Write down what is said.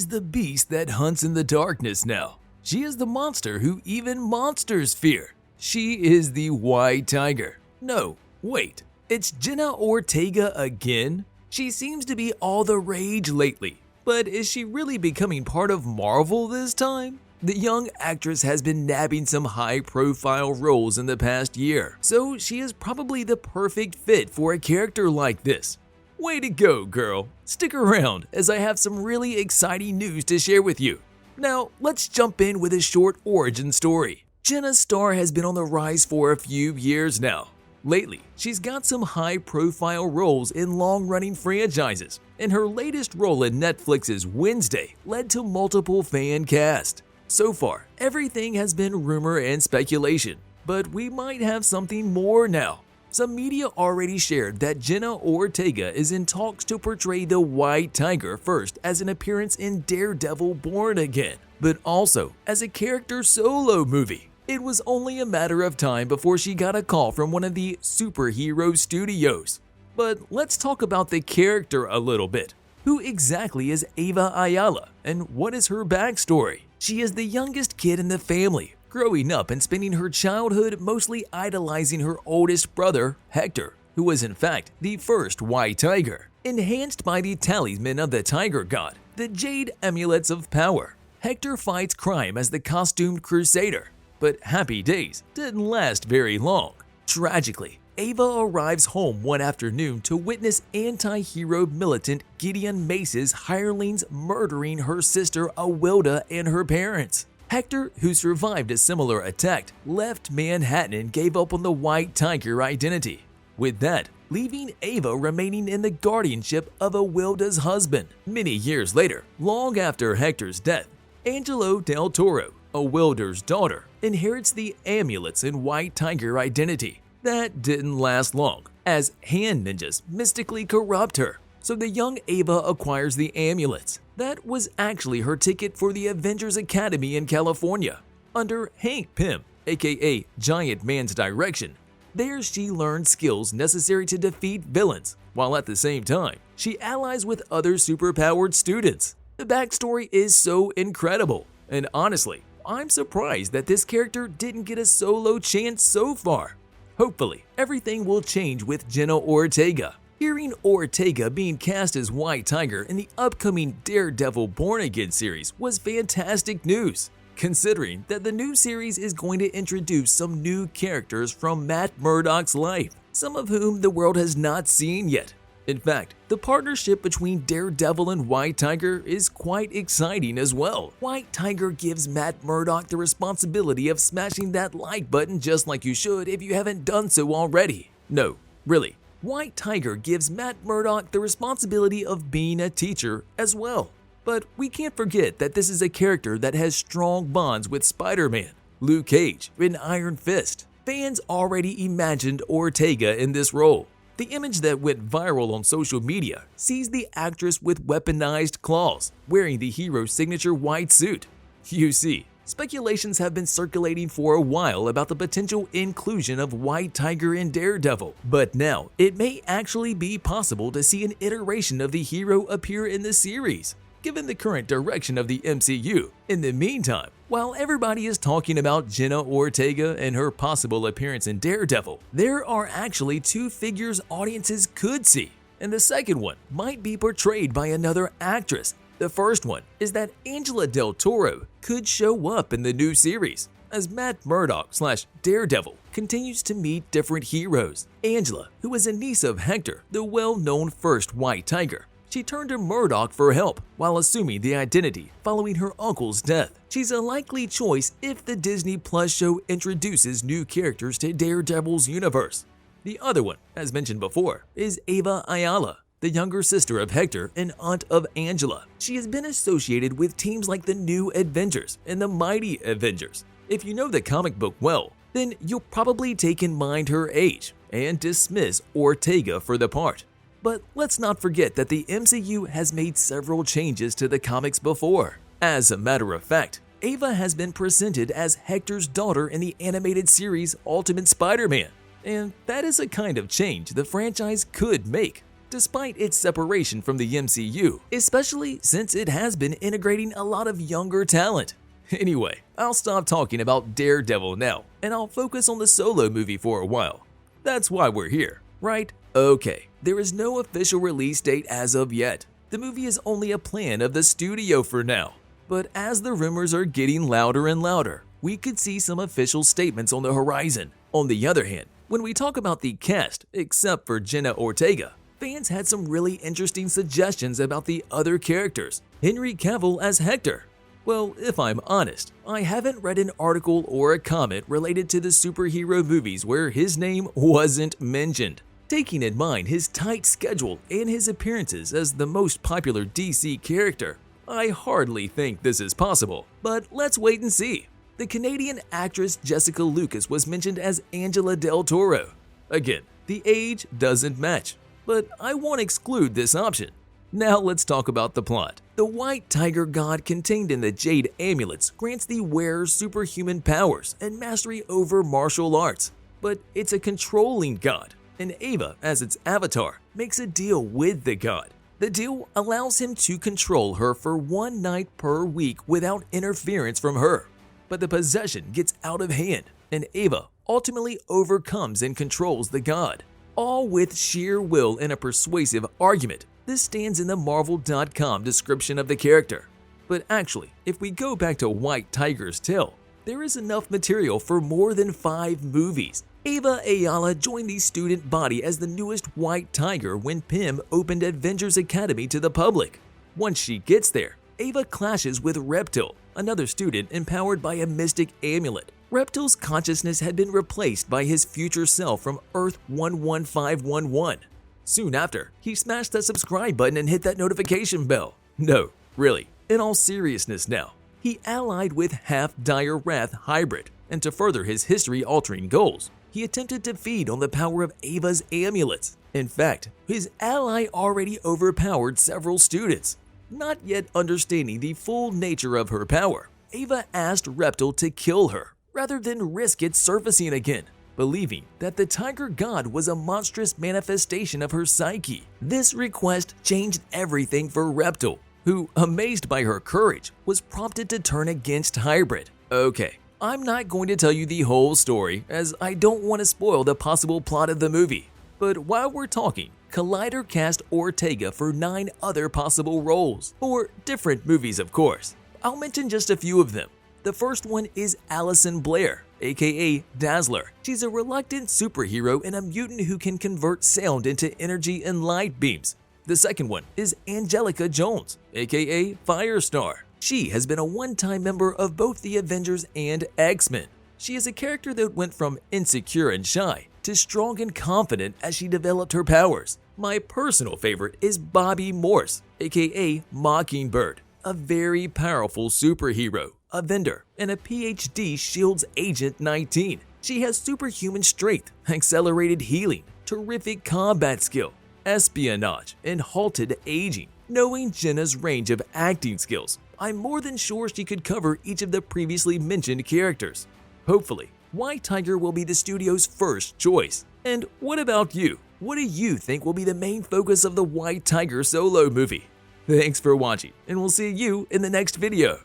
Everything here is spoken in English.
is the beast that hunts in the darkness now. She is the monster who even monsters fear. She is the White Tiger. No, wait, it's Jenna Ortega again? She seems to be all the rage lately, but is she really becoming part of Marvel this time? The young actress has been nabbing some high-profile roles in the past year, so she is probably the perfect fit for a character like this. Way to go, girl! Stick around as I have some really exciting news to share with you. Now, let's jump in with a short origin story. Jenna's star has been on the rise for a few years now. Lately, she's got some high-profile roles in long-running franchises, and her latest role in Netflix's Wednesday led to multiple fan casts. So far, everything has been rumor and speculation, but we might have something more now. Some media already shared that Jenna Ortega is in talks to portray the White Tiger first as an appearance in Daredevil Born Again, but also as a character solo movie. It was only a matter of time before she got a call from one of the superhero studios. But let's talk about the character a little bit. Who exactly is Ava Ayala, and what is her backstory? She is the youngest kid in the family, growing up and spending her childhood mostly idolizing her oldest brother, Hector, who was in fact the first White Tiger. Enhanced by the talisman of the tiger god, the Jade amulets of power, Hector fights crime as the costumed crusader. But happy days didn't last very long. Tragically, Ava arrives home one afternoon to witness anti-hero militant Gideon Mace's hirelings murdering her sister Awilda and her parents. Hector, who survived a similar attack, left Manhattan and gave up on the White Tiger identity. With that, leaving Ava remaining in the guardianship of Awilda's husband. Many years later, long after Hector's death, Angelo Del Toro, Awilda's daughter, inherits the amulets and White Tiger identity. That didn't last long, as hand ninjas mystically corrupt her, so the young Ava acquires the amulets. That was actually her ticket for the Avengers Academy in California, under Hank Pym, aka Giant Man's direction. There she learned skills necessary to defeat villains, while at the same time, she allies with other superpowered students. The backstory is so incredible, and honestly, I'm surprised that this character didn't get a solo chance so far. Hopefully, everything will change with Jenna Ortega. Hearing Ortega being cast as White Tiger in the upcoming Daredevil Born Again series was fantastic news, considering that the new series is going to introduce some new characters from Matt Murdock's life, some of whom the world has not seen yet. In fact, the partnership between Daredevil and White Tiger is quite exciting as well. White Tiger gives Matt Murdock the responsibility of smashing that like button just like you should if you haven't done so already. No, really. White Tiger gives Matt Murdock the responsibility of being a teacher as well. But we can't forget that this is a character that has strong bonds with Spider-Man, Luke Cage, and Iron Fist. Fans already imagined Ortega in this role. The image that went viral on social media sees the actress with weaponized claws, wearing the hero's signature white suit. You see, speculations have been circulating for a while about the potential inclusion of White Tiger in Daredevil, but now it may actually be possible to see an iteration of the hero appear in the series, given the current direction of the MCU. In the meantime, while everybody is talking about Jenna Ortega and her possible appearance in Daredevil, there are actually two figures audiences could see, and the second one might be portrayed by another actress. The first one is that Angela Del Toro could show up in the new series, as Matt Murdock / Daredevil continues to meet different heroes. Angela, who is a niece of Hector, the well-known first White Tiger, she turned to Murdock for help while assuming the identity following her uncle's death. She's a likely choice if the Disney Plus show introduces new characters to Daredevil's universe. The other one, as mentioned before, is Ava Ayala, the younger sister of Hector and aunt of Angela. She has been associated with teams like the New Avengers and the Mighty Avengers. If you know the comic book well, then you'll probably take in mind her age and dismiss Ortega for the part. But let's not forget that the MCU has made several changes to the comics before. As a matter of fact, Ava has been presented as Hector's daughter in the animated series Ultimate Spider-Man, and that is a kind of change the franchise could make. despite its separation from the MCU, especially since it has been integrating a lot of younger talent. Anyway, I'll stop talking about Daredevil now, and I'll focus on the Solo movie for a while. That's why we're here, right? Okay, there is no official release date as of yet. The movie is only a plan of the studio for now. But as the rumors are getting louder and louder, we could see some official statements on the horizon. On the other hand, when we talk about the cast, except for Jenna Ortega, fans had some really interesting suggestions about the other characters. Henry Cavill as Hector. Well, if I'm honest, I haven't read an article or a comment related to the superhero movies where his name wasn't mentioned. Taking in mind his tight schedule and his appearances as the most popular DC character, I hardly think this is possible, but let's wait and see. The Canadian actress Jessica Lucas was mentioned as Angela Del Toro. Again, the age doesn't match, but I won't exclude this option. Now let's talk about the plot. The white tiger god contained in the Jade amulets grants the wearer superhuman powers and mastery over martial arts, but it's a controlling god, and Ava, as its avatar, makes a deal with the god. The deal allows him to control her for one night per week without interference from her. But the possession gets out of hand, and Ava ultimately overcomes and controls the god, all with sheer will and a persuasive argument. This stands in the Marvel.com description of the character. But actually, if we go back to White Tiger's tale, there is enough material for more than 5 movies. Hector Ayala joined the student body as the newest White Tiger when Pym opened Avengers Academy to the public. Once she gets there, Ava clashes with Reptile, another student empowered by a mystic amulet. Reptile's consciousness had been replaced by his future self from Earth 11511. Soon after, he smashed that subscribe button and hit that notification bell. No, really, in all seriousness now, he allied with Half-Dire Wrath Hybrid, and to further his history-altering goals, he attempted to feed on the power of Ava's amulets. In fact, his ally already overpowered several students. Not yet understanding the full nature of her power, Ava asked Reptile to kill her, rather than risk it surfacing again, believing that the tiger god was a monstrous manifestation of her psyche. This request changed everything for Reptile, who, amazed by her courage, was prompted to turn against Hybrid. Okay, I'm not going to tell you the whole story, as I don't want to spoil the possible plot of the movie. But while we're talking, Collider cast Ortega for 9 other possible roles, for different movies of course. I'll mention just a few of them. The first one is Allison Blair, aka Dazzler. She's a reluctant superhero and a mutant who can convert sound into energy and light beams. The second one is Angelica Jones, aka Firestar. She has been a one-time member of both the Avengers and X-Men. She is a character that went from insecure and shy to strong and confident as she developed her powers. My personal favorite is Bobby Morse, aka Mockingbird, a very powerful superhero, a vendor, and a PhD SHIELD's Agent 19. She has superhuman strength, accelerated healing, terrific combat skill, espionage, and halted aging. Knowing Jenna's range of acting skills, I'm more than sure she could cover each of the previously mentioned characters. Hopefully, White Tiger will be the studio's first choice. And what about you? What do you think will be the main focus of the White Tiger solo movie? Thanks for watching, and we'll see you in the next video.